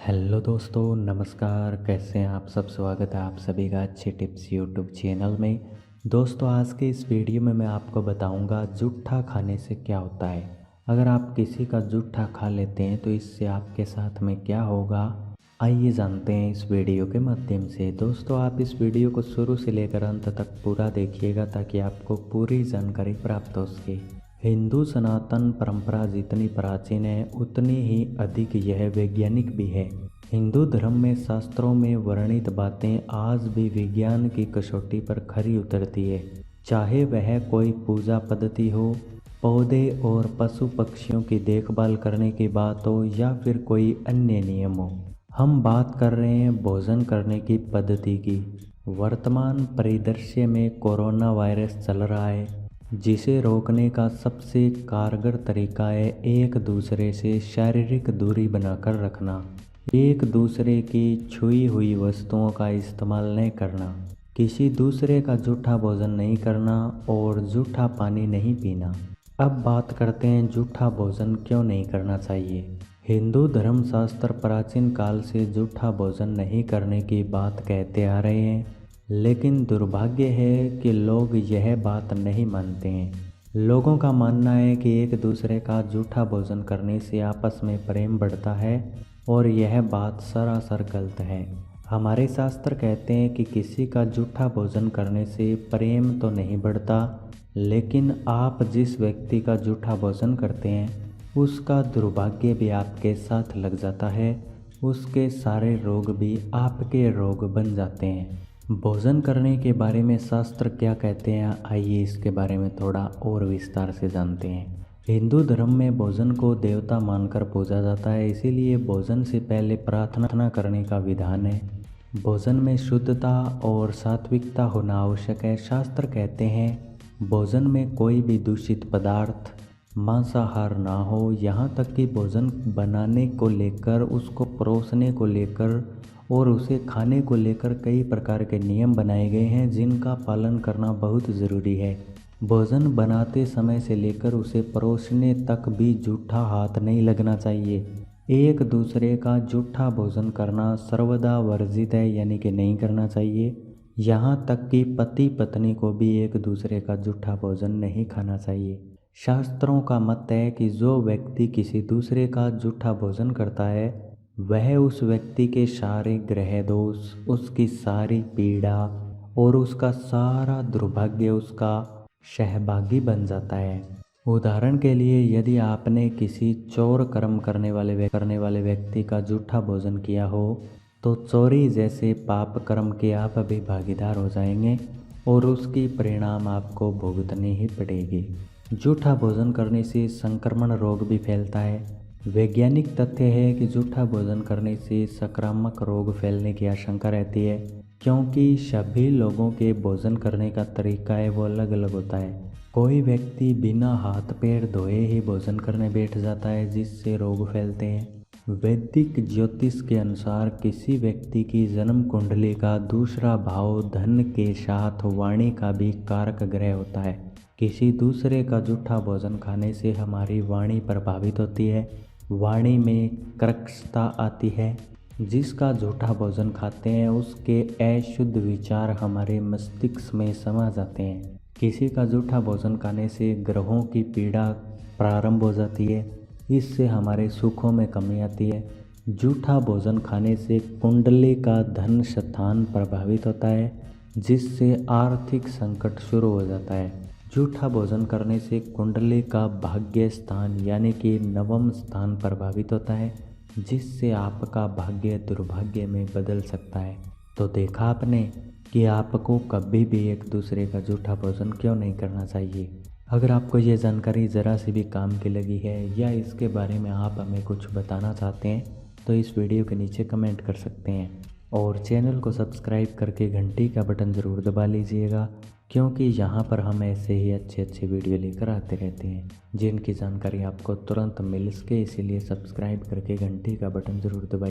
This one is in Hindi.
हेलो दोस्तों, नमस्कार। कैसे हैं आप सब? स्वागत है आप सभी का अच्छे टिप्स यूट्यूब चैनल में। दोस्तों, आज के इस वीडियो में मैं आपको बताऊंगा जूठा खाने से क्या होता है। अगर आप किसी का जूठा खा लेते हैं तो इससे आपके साथ में क्या होगा, आइए जानते हैं इस वीडियो के माध्यम से। दोस्तों, आप इस वीडियो को शुरू से लेकर अंत तक पूरा देखिएगा ताकि आपको पूरी जानकारी प्राप्त हो सके। हिंदू सनातन परंपरा जितनी प्राचीन है उतनी ही अधिक यह वैज्ञानिक भी है। हिंदू धर्म में शास्त्रों में वर्णित बातें आज भी विज्ञान की कसौटी पर खरी उतरती है। चाहे वह कोई पूजा पद्धति हो, पौधे और पशु पक्षियों की देखभाल करने की बात हो या फिर कोई अन्य नियम हो। हम बात कर रहे हैं भोजन करने की पद्धति की। वर्तमान परिदृश्य में कोरोना वायरस चल रहा है, जिसे रोकने का सबसे कारगर तरीका है एक दूसरे से शारीरिक दूरी बनाकर रखना, एक दूसरे की छुई हुई वस्तुओं का इस्तेमाल नहीं करना, किसी दूसरे का जूठा भोजन नहीं करना और जूठा पानी नहीं पीना। अब बात करते हैं जूठा भोजन क्यों नहीं करना चाहिए। हिंदू धर्मशास्त्र प्राचीन काल से जूठा भोजन नहीं करने की बात कहते आ रहे हैं, लेकिन दुर्भाग्य है कि लोग यह बात नहीं मानते हैं। लोगों का मानना है कि एक दूसरे का जूठा भोजन करने से आपस में प्रेम बढ़ता है और यह बात सरासर गलत है। हमारे शास्त्र कहते हैं कि किसी का जूठा भोजन करने से प्रेम तो नहीं बढ़ता, लेकिन आप जिस व्यक्ति का जूठा भोजन करते हैं उसका दुर्भाग्य भी आपके साथ लग जाता है, उसके सारे रोग भी आपके रोग बन जाते हैं। भोजन करने के बारे में शास्त्र क्या कहते हैं, आइए इसके बारे में थोड़ा और विस्तार से जानते हैं। हिंदू धर्म में भोजन को देवता मानकर पूजा जाता है, इसीलिए भोजन से पहले प्रार्थना करने का विधान है। भोजन में शुद्धता और सात्विकता होना आवश्यक है। शास्त्र कहते हैं भोजन में कोई भी दूषित पदार्थ, मांसाहार ना हो। यहाँ तक कि भोजन बनाने को लेकर, उसको परोसने को लेकर और उसे खाने को लेकर कई प्रकार के नियम बनाए गए हैं जिनका पालन करना बहुत ज़रूरी है। भोजन बनाते समय से लेकर उसे परोसने तक भी जूठा हाथ नहीं लगना चाहिए। एक दूसरे का जूठा भोजन करना सर्वदा वर्जित है, यानी कि नहीं करना चाहिए। यहाँ तक कि पति पत्नी को भी एक दूसरे का जूठा भोजन नहीं खाना चाहिए। शास्त्रों का मत है कि जो व्यक्ति किसी दूसरे का जूठा भोजन करता है वह उस व्यक्ति के सारे ग्रह दोष, उसकी सारी पीड़ा और उसका सारा दुर्भाग्य उसका सहभागी बन जाता है। उदाहरण के लिए, यदि आपने किसी चोर कर्म करने वाले व्यक्ति का जूठा भोजन किया हो तो चोरी जैसे पाप कर्म के आप भी भागीदार हो जाएंगे और उसकी परिणाम आपको भुगतनी ही पड़ेगी। जूठा भोजन करने से संक्रमण रोग भी फैलता है। वैज्ञानिक तथ्य है कि जूठा भोजन करने से संक्रामक रोग फैलने की आशंका रहती है, क्योंकि सभी लोगों के भोजन करने का तरीका है वो अलग अलग होता है। कोई व्यक्ति बिना हाथ पैर धोए ही भोजन करने बैठ जाता है, जिससे रोग फैलते हैं। वैदिक ज्योतिष के अनुसार किसी व्यक्ति की जन्म कुंडली का दूसरा भाव धन के साथ वाणी का भी कारक ग्रह होता है। किसी दूसरे का जूठा भोजन खाने से हमारी वाणी प्रभावित होती है, वाणी में कर्कशता आती है। जिसका जूठा भोजन खाते हैं उसके अशुद्ध विचार हमारे मस्तिष्क में समा जाते हैं। किसी का जूठा भोजन खाने से ग्रहों की पीड़ा प्रारंभ हो जाती है, इससे हमारे सुखों में कमी आती है। जूठा भोजन खाने से कुंडली का धन स्थान प्रभावित होता है, जिससे आर्थिक संकट शुरू हो जाता है। जूठा भोजन करने से कुंडली का भाग्य स्थान यानी कि नवम स्थान प्रभावित होता है, जिससे आपका भाग्य दुर्भाग्य में बदल सकता है। तो देखा आपने कि आपको कभी भी एक दूसरे का जूठा भोजन क्यों नहीं करना चाहिए। अगर आपको ये जानकारी ज़रा सी भी काम की लगी है या इसके बारे में आप हमें कुछ बताना चाहते हैं तो इस वीडियो के नीचे कमेंट कर सकते हैं और चैनल को सब्सक्राइब करके घंटी का बटन ज़रूर दबा लीजिएगा, क्योंकि यहाँ पर हम ऐसे ही अच्छे वीडियो लेकर आते रहते हैं जिनकी जानकारी आपको तुरंत मिल सके। इसीलिए सब्सक्राइब करके घंटी का बटन ज़रूर दबाइए।